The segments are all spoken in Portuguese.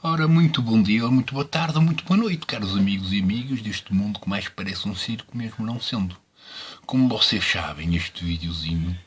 Ora, muito bom dia, muito boa tarde, muito boa noite, caros amigos e amigas deste mundo que mais parece um circo, mesmo não sendo. Como vocês sabem, este videozinho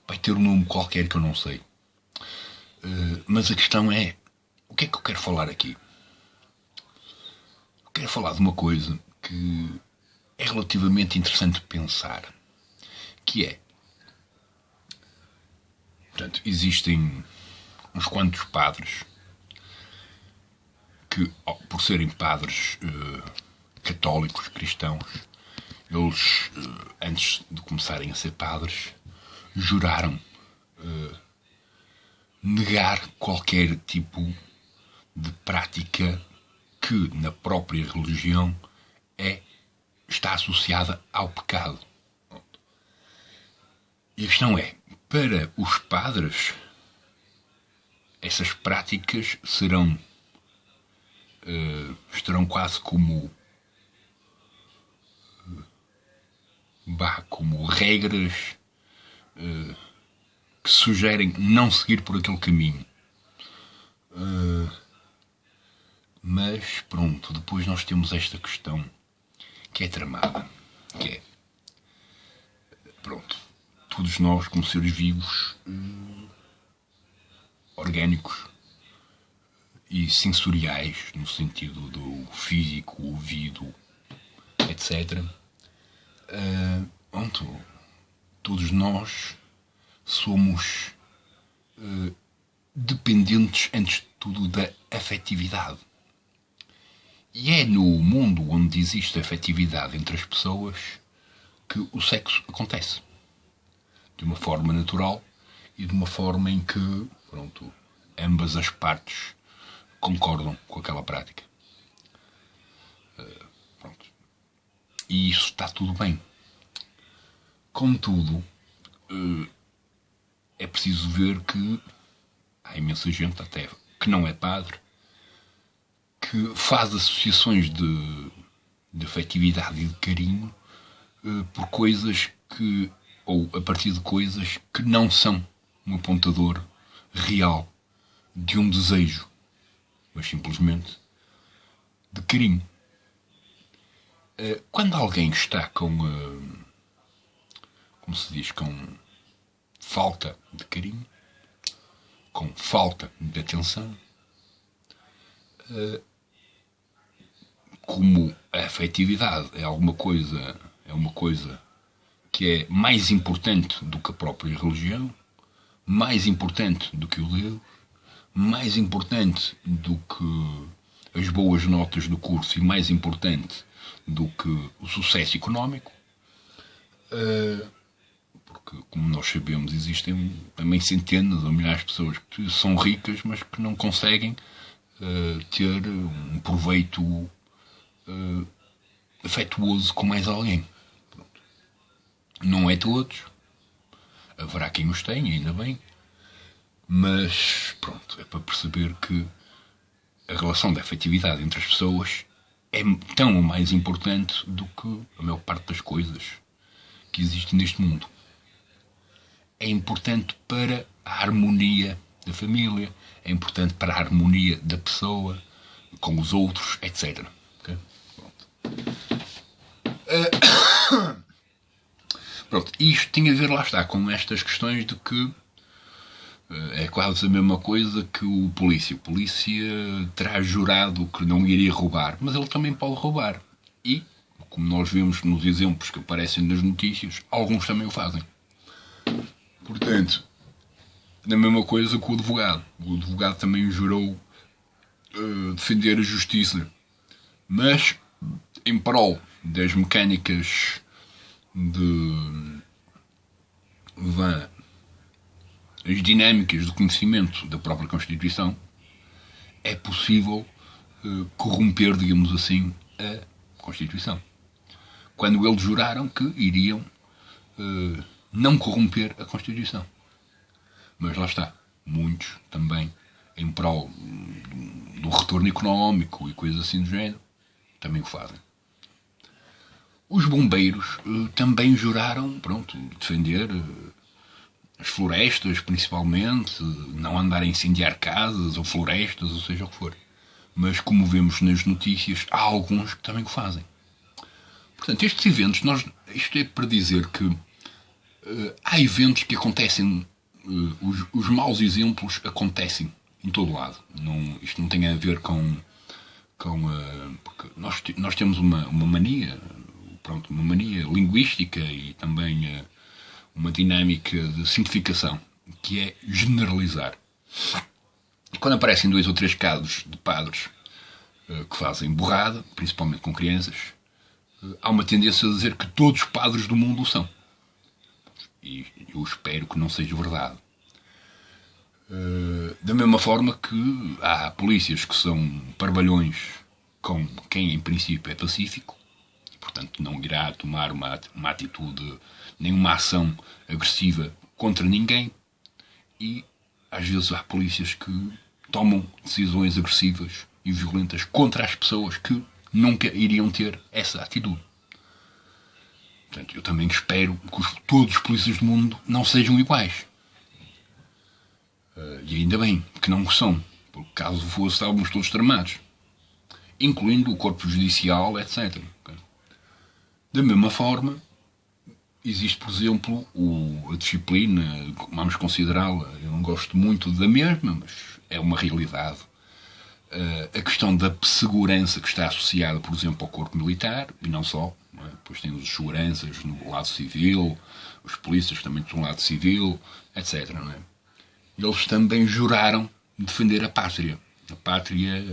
vai ter um nome qualquer que eu não sei. Mas a questão é, o que é que eu quero falar aqui? Eu quero falar de uma coisa que é relativamente interessante pensar, que é, portanto, existem uns quantos padres que, por serem padres católicos, cristãos, eles, antes de começarem a ser padres, juraram negar qualquer tipo de prática que, na própria religião, está associada ao pecado. E a questão é, para os padres, essas práticas estarão quase como regras que sugerem não seguir por aquele caminho. Mas pronto, depois nós temos esta questão que é tramada, que é, pronto, todos nós como seres vivos orgânicos e sensoriais, no sentido do físico, ouvido, etc. Pronto, todos nós somos dependentes, antes de tudo, da afetividade. E é no mundo onde existe afetividade entre as pessoas que o sexo acontece. De uma forma natural e de uma forma em que, pronto, ambas as partes concordam com aquela prática. Pronto. E isso está tudo bem. Contudo, é preciso ver que há imensa gente, até que não é padre, que faz associações de afetividade e de carinho por coisas que, ou a partir de coisas que não são um apontador real de um desejo, mas simplesmente de carinho. Quando alguém está com, como se diz, com falta de carinho, com falta de atenção, como a afetividade é uma coisa que é mais importante do que a própria religião, mais importante do que o Deus, mais importante do que as boas notas do curso e mais importante do que o sucesso económico, porque, como nós sabemos, existem também centenas ou milhares de pessoas que são ricas, mas que não conseguem ter um proveito afetuoso com mais alguém. Pronto. Não é todos, haverá quem os tenha, ainda bem, mas pronto, é para perceber que a relação de afetividade entre as pessoas é tão mais importante do que a maior parte das coisas que existem neste mundo. É importante para a harmonia da família, é importante para a harmonia da pessoa com os outros, etc. Okay? Pronto, isto tinha a ver, lá está, com estas questões de que é quase a mesma coisa que o polícia. O polícia terá jurado que não iria roubar, mas ele também pode roubar. E, como nós vemos nos exemplos que aparecem nas notícias, alguns também o fazem. Portanto, a mesma coisa com o advogado. O advogado também jurou defender a justiça, mas em prol das mecânicas as dinâmicas do conhecimento da própria Constituição, é possível corromper, digamos assim, a Constituição. Quando eles juraram que iriam não corromper a Constituição. Mas lá está, muitos também, em prol do retorno económico e coisas assim do género, também o fazem. Os bombeiros também juraram, pronto, defender as florestas, principalmente, não andar a incendiar casas ou florestas, ou seja o que for. Mas, como vemos nas notícias, há alguns que também o fazem. Portanto, estes eventos, isto é para dizer que há eventos que acontecem, os maus exemplos acontecem em todo lado. Isto não tem a ver com porque nós temos uma mania, pronto, uma mania linguística e também uma dinâmica de simplificação, que é generalizar. E quando aparecem 2 ou 3 casos de padres que fazem borrada, principalmente com crianças, há uma tendência a dizer que todos os padres do mundo o são. E eu espero que não seja verdade. Da mesma forma que há polícias que são parvalhões com quem em princípio é pacífico, e portanto não irá tomar uma atitude, nenhuma ação agressiva contra ninguém, e às vezes há polícias que tomam decisões agressivas e violentas contra as pessoas que nunca iriam ter essa atitude. Portanto, eu também espero que todos os polícias do mundo não sejam iguais. E ainda bem que não são, porque caso fosse, estávamos todos tramados, incluindo o corpo judicial, etc. Da mesma forma, existe, por exemplo, a disciplina, vamos considerá-la, eu não gosto muito da mesma, mas é uma realidade. A questão da segurança que está associada, por exemplo, ao corpo militar, e não só, não é? Depois temos os seguranças no lado civil, os polícias também no lado civil, etc. Não é? Eles também juraram defender a pátria. A pátria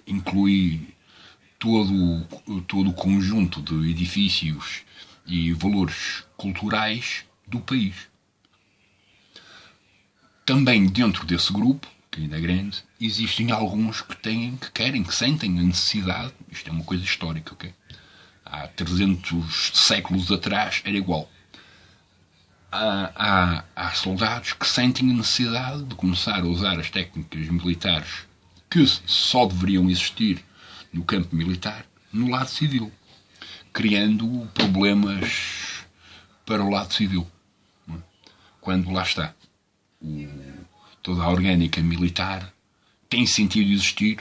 inclui todo o conjunto de edifícios e valores culturais do país. Também dentro desse grupo, que ainda é grande, existem alguns que querem, que sentem a necessidade, isto é uma coisa histórica, ok? Há 300 séculos atrás era igual. Há soldados que sentem a necessidade de começar a usar as técnicas militares que só deveriam existir no campo militar, no lado civil, criando problemas para o lado civil. Quando lá está, toda a orgânica militar tem sentido existir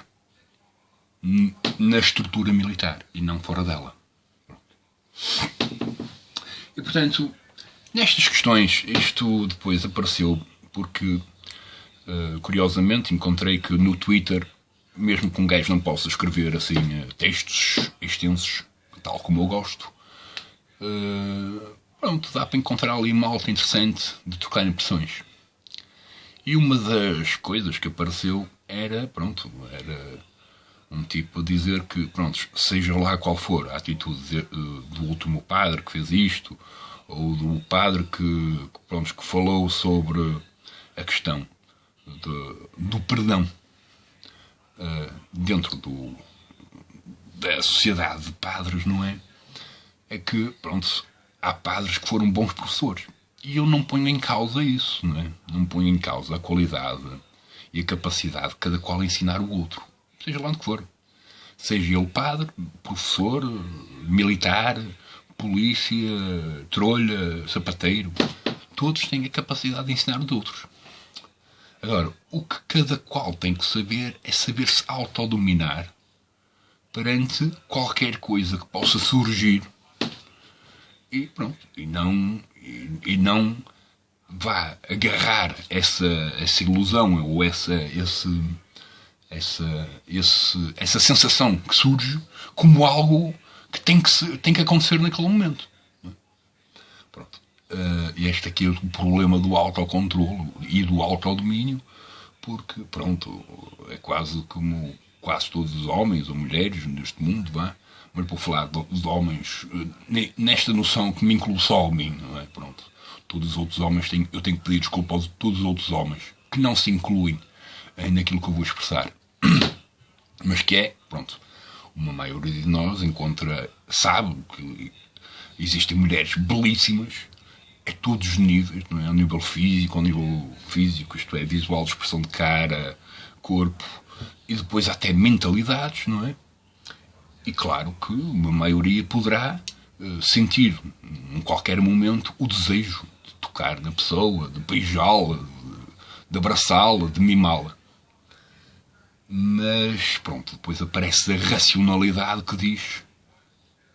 na estrutura militar e não fora dela. E, portanto, nestas questões, isto depois apareceu porque, curiosamente, encontrei que no Twitter, mesmo que um gajo não possa escrever assim textos extensos, tal como eu gosto, pronto, dá para encontrar ali uma malta interessante de trocar impressões. E uma das coisas que apareceu era um tipo a dizer que, pronto, seja lá qual for a atitude do último padre que fez isto, ou do padre que falou sobre a questão do perdão dentro da sociedade de padres, não é? É que, pronto, há padres que foram bons professores. E eu não ponho em causa isso, não é? Não ponho em causa a qualidade e a capacidade de cada qual ensinar o outro. Seja lá onde for. Seja ele padre, professor, militar, polícia, trolha, sapateiro. Todos têm a capacidade de ensinar os outros. Agora, o que cada qual tem que saber é saber-se autodominar perante qualquer coisa que possa surgir. E pronto. E não vá agarrar essa ilusão ou essa sensação que surge como algo que tem que acontecer naquele momento. Pronto. E este aqui é o problema do autocontrole e do autodomínio, porque, pronto, é quase como quase todos os homens ou mulheres neste mundo, mas por falar dos homens, nesta noção que me inclui só a mim, não é? Pronto. Todos os outros homens, eu tenho que pedir desculpa a todos os outros homens que não se incluem naquilo que eu vou expressar. Mas que é, pronto, uma maioria de nós sabe que existem mulheres belíssimas a todos os níveis, não é? Ao nível físico, isto é, visual, de expressão de cara, corpo, e depois até mentalidades, não é? E claro que uma maioria poderá sentir, em qualquer momento, o desejo de tocar na pessoa, de beijá-la, de abraçá-la, de mimá-la. Mas, pronto, depois aparece a racionalidade que diz: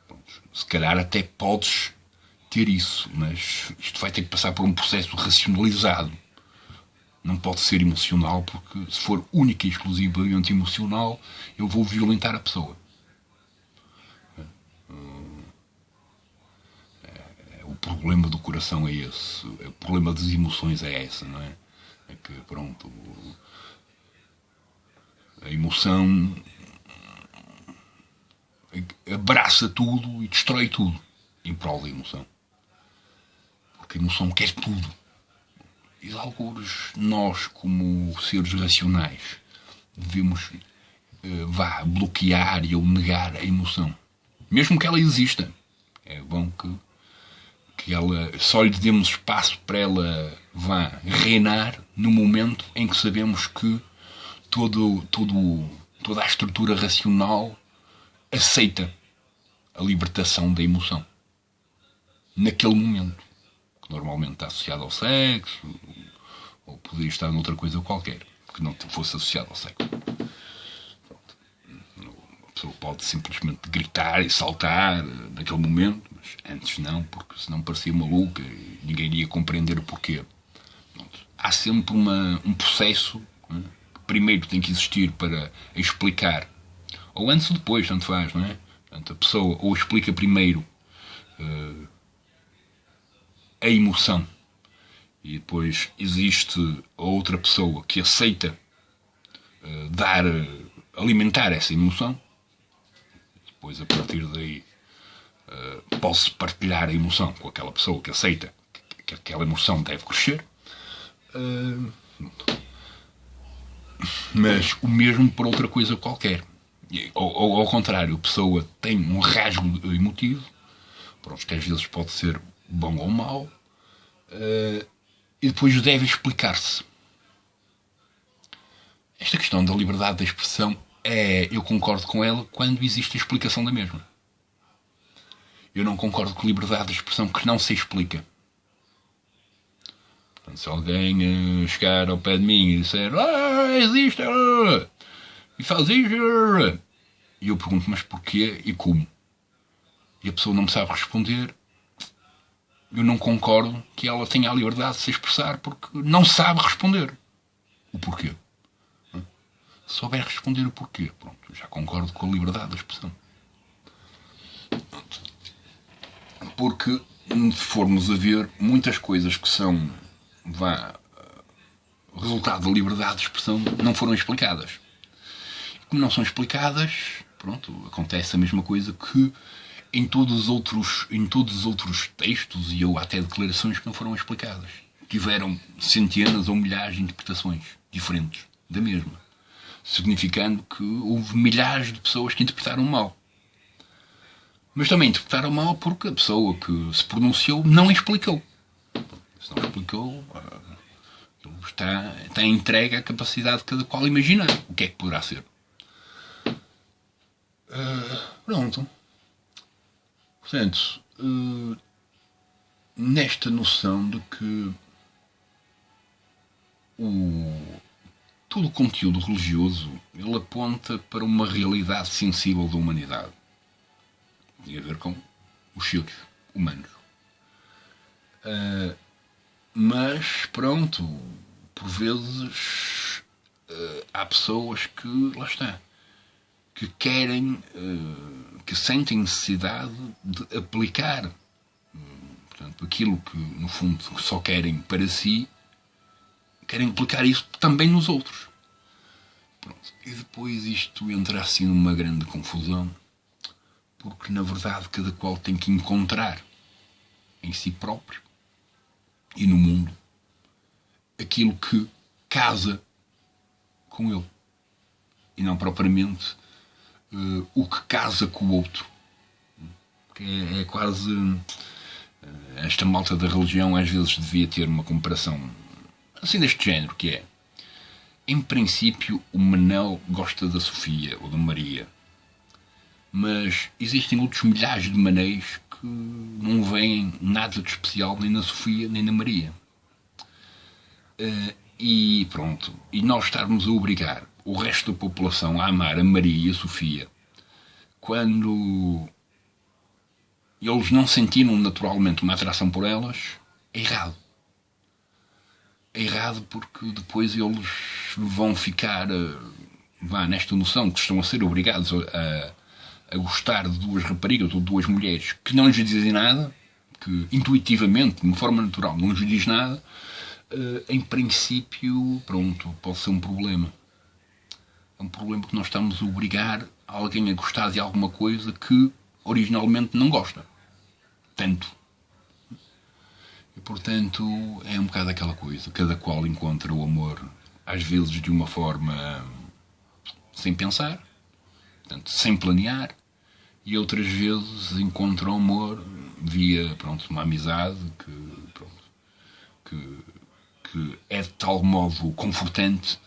pronto, se calhar até podes ter isso, mas isto vai ter que passar por um processo racionalizado. Não pode ser emocional, porque se for única e exclusivamente emocional, eu vou violentar a pessoa. O problema do coração é esse. O problema das emoções é esse, não é? É que, pronto, a emoção abraça tudo e destrói tudo em prol da emoção. Porque a emoção quer tudo. E alguns nós, como seres racionais, devemos bloquear ou negar a emoção. Mesmo que ela exista. É bom que ela, só lhe demos espaço para ela reinar no momento em que sabemos que toda a estrutura racional aceita a libertação da emoção. Naquele momento. Que normalmente está associado ao sexo, ou poderia estar noutra coisa qualquer, que não fosse associado ao sexo. Pronto. A pessoa pode simplesmente gritar e saltar naquele momento, mas antes não, porque senão parecia maluca e ninguém iria compreender o porquê. Pronto. Há sempre um processo, né, que primeiro tem que existir para explicar, ou antes ou depois, tanto faz, não é? Portanto, a pessoa ou explica primeiro a emoção e depois existe a outra pessoa que aceita alimentar essa emoção. Depois, a partir daí, posso partilhar a emoção com aquela pessoa que aceita que aquela emoção deve crescer. Mas o mesmo por outra coisa qualquer. Ou ao contrário, a pessoa tem um rasgo emotivo, pronto, que às vezes pode ser bom ou mau, e depois deve explicar-se. Esta questão da liberdade de expressão eu concordo com ela quando existe a explicação da mesma. Eu não concordo com a liberdade de expressão que não se explica. Portanto, se alguém chegar ao pé de mim e disser existe e faz isso, e eu pergunto, mas porquê e como? E a pessoa não me sabe responder, eu não concordo que ela tenha a liberdade de se expressar porque não sabe responder o porquê. Se souber responder o porquê, pronto, já concordo com a liberdade de expressão. Porque se formos a ver, muitas coisas que são resultado da liberdade de expressão não foram explicadas. E como não são explicadas, pronto, acontece a mesma coisa que em todos os outros textos e ou até declarações que não foram explicadas. Tiveram centenas ou milhares de interpretações diferentes da mesma, significando que houve milhares de pessoas que interpretaram mal. Mas também interpretaram mal porque a pessoa que se pronunciou não explicou. Se não explicou, está entregue à capacidade de cada qual imaginar o que é que poderá ser. Pronto. Portanto, nesta noção de que todo o conteúdo religioso ele aponta para uma realidade sensível da humanidade. Tem a ver com os seres humanos. Mas, pronto, por vezes há pessoas que, lá está, que querem, que sentem necessidade de aplicar, portanto, aquilo que, no fundo, só querem para si, querem aplicar isso também nos outros. Pronto. E depois isto entra assim numa grande confusão, porque, na verdade, cada qual tem que encontrar em si próprio e no mundo aquilo que casa com ele. E não propriamente o que casa com o outro. É quase... esta malta da religião às vezes devia ter uma comparação assim deste género, que é, em princípio, o Manel gosta da Sofia ou da Maria, mas existem outros milhares de Manéis que não veem nada de especial nem na Sofia nem na Maria. E pronto. E nós estarmos a obrigar o resto da população a amar a Maria e a Sofia quando eles não sentiram naturalmente uma atração por elas, é errado. É errado porque depois eles vão ficar nesta noção que estão a ser obrigados a gostar de duas raparigas ou de duas mulheres que não lhes dizem nada, que intuitivamente, de uma forma natural, não lhes diz nada. Em princípio, pronto, pode ser um problema. É um problema que nós estamos a obrigar alguém a gostar de alguma coisa que originalmente não gosta. Tanto. E, portanto, é um bocado aquela coisa. Cada qual encontra o amor, às vezes de uma forma sem pensar, portanto, sem planear, e outras vezes encontra o amor via, pronto, uma amizade que é de tal modo confortante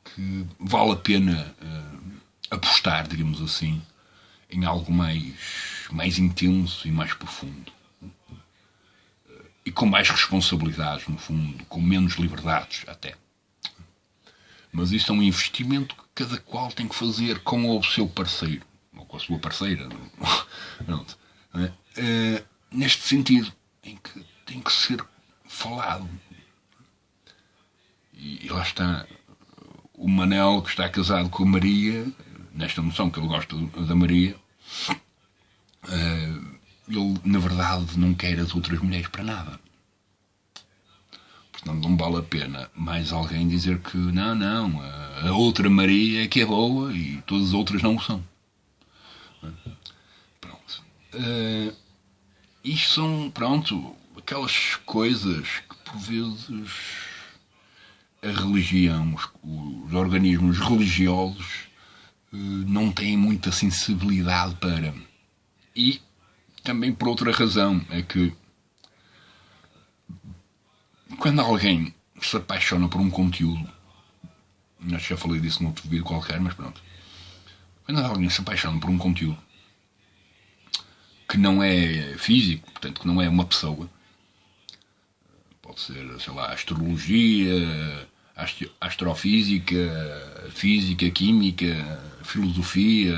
que vale a pena apostar, digamos assim, em algo mais intenso e mais profundo. E com mais responsabilidades, no fundo, com menos liberdades, até. Mas isso é um investimento que cada qual tem que fazer com o seu parceiro, ou com a sua parceira. Pronto. Neste sentido, em que tem que ser falado. E lá está o Manel, que está casado com a Maria, nesta noção que ele gosta da Maria, ele, na verdade, não quer as outras mulheres para nada. Portanto, não vale a pena mais alguém dizer que não, a outra Maria é que é boa e todas as outras não o são. Pronto. Isto são, pronto, aquelas coisas que, por vezes, a religião, os organismos religiosos não têm muita sensibilidade para. E também por outra razão, é que quando alguém se apaixona por um conteúdo, acho que já falei disso noutro vídeo qualquer, mas pronto. Quando alguém se apaixona por um conteúdo que não é físico, portanto que não é uma pessoa, pode ser, sei lá, astrologia, astrofísica, física, química, filosofia,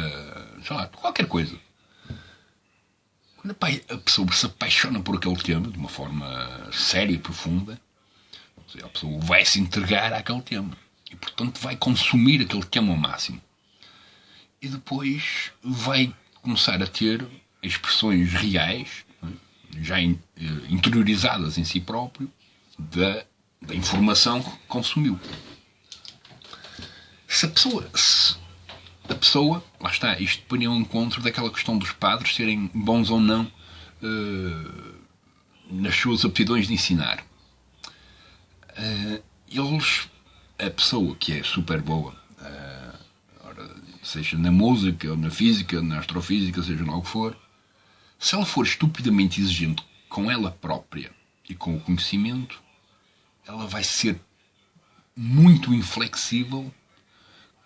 sei lá, qualquer coisa. Quando a pessoa se apaixona por aquele tema de uma forma séria e profunda, a pessoa vai se entregar àquele tema e, portanto, vai consumir aquele tema ao máximo. E depois vai começar a ter expressões reais, já interiorizadas em si próprio, da informação que consumiu. Se a pessoa, lá está, isto põe ao encontro daquela questão dos padres serem bons ou não nas suas aptidões de ensinar. A pessoa que é super boa, seja na música, ou na física, na astrofísica, seja lá o que for, se ela for estupidamente exigente com ela própria e com o conhecimento, ela vai ser muito inflexível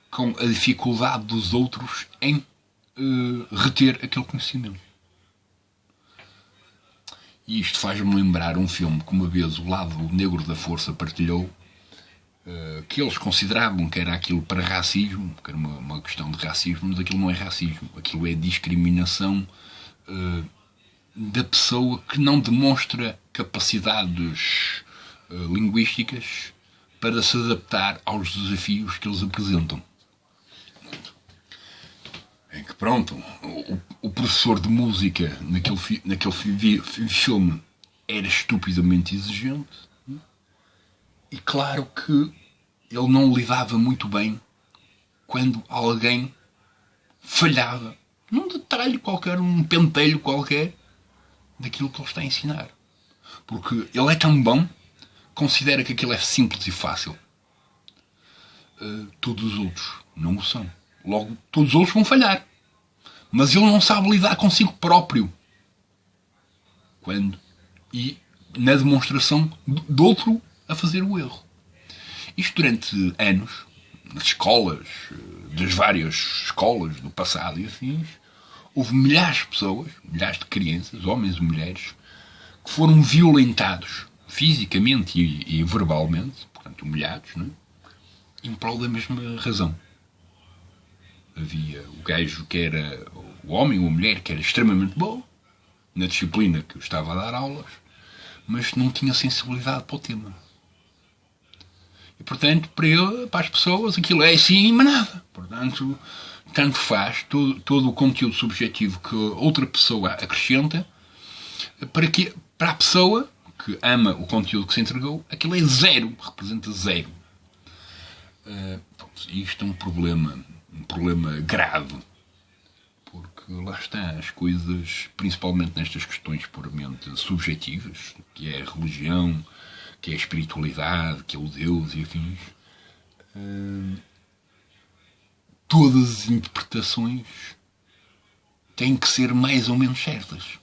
com a dificuldade dos outros em reter aquele conhecimento. E isto faz-me lembrar um filme que uma vez o lado negro da força partilhou, que eles consideravam que era aquilo para racismo, que era uma questão de racismo, mas aquilo não é racismo, aquilo é discriminação da pessoa que não demonstra capacidades linguísticas para se adaptar aos desafios que eles apresentam. É que pronto, o professor de música naquele filme era estupidamente exigente e claro que ele não lidava muito bem quando alguém falhava num detalhe qualquer, um pentelho qualquer daquilo que ele está a ensinar. Porque ele é tão bom, considera que aquilo é simples e fácil. Todos os outros não o são. Logo, todos os outros vão falhar. Mas ele não sabe lidar consigo próprio. Quando? E na demonstração de outro a fazer o erro. Isto durante anos, nas escolas, das várias escolas do passado e assim, houve milhares de pessoas, milhares de crianças, homens e mulheres, que foram violentados fisicamente e verbalmente, portanto humilhados, não é? Em prol da mesma razão. Havia o gajo que era o homem ou a mulher que era extremamente bom na disciplina que estava a dar aulas, mas não tinha sensibilidade para o tema. E, portanto, para as pessoas, aquilo é assim, mas nada. Portanto, tanto faz todo o conteúdo subjetivo que outra pessoa acrescenta para a pessoa que ama o conteúdo que se entregou, aquilo é zero, representa zero. Isto é um problema grave, porque lá está, as coisas, principalmente nestas questões puramente subjetivas, que é a religião, que é a espiritualidade, que é o Deus e afins, todas as interpretações têm que ser mais ou menos certas.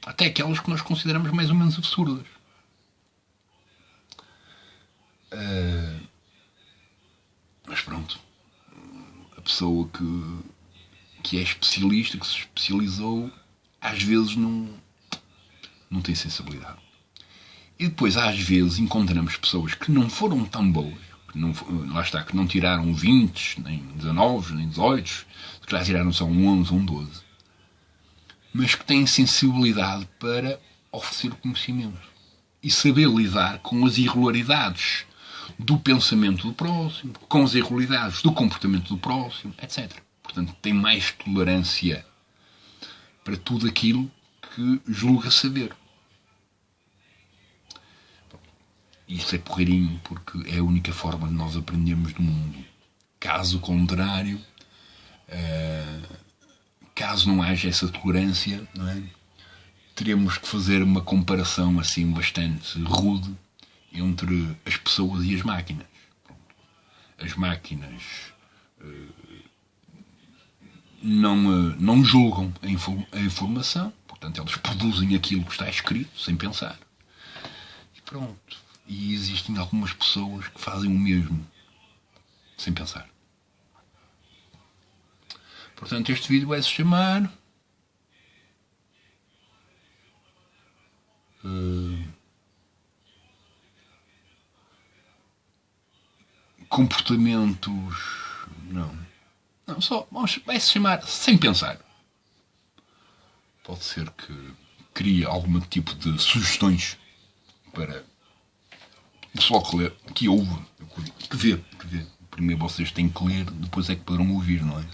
Até aquelas que nós consideramos mais ou menos absurdas. Mas pronto, a pessoa que é especialista, que se especializou, às vezes não tem sensibilidade. E depois, às vezes, encontramos pessoas que não foram tão boas, que não tiraram 20, nem 19, nem 18, que já tiraram só um 11 ou um 12, mas que têm sensibilidade para oferecer conhecimento e saber lidar com as irregularidades do pensamento do próximo, com as irregularidades do comportamento do próximo, etc. Portanto, tem mais tolerância para tudo aquilo que julga saber. Isto é porreirinho, porque é a única forma de nós aprendermos do mundo. Caso contrário, caso não haja essa tolerância, não é? Teremos que fazer uma comparação assim bastante rude entre as pessoas e as máquinas. As máquinas não julgam a informação, portanto elas produzem aquilo que está escrito sem pensar. E pronto. E existem algumas pessoas que fazem o mesmo sem pensar. Portanto, este vídeo vai se chamar comportamentos. Não, só vai se chamar sem pensar. Pode ser que crie algum tipo de sugestões para o pessoal que lê, que ouve, que vê. Primeiro vocês têm que ler, depois é que poderão ouvir, não é?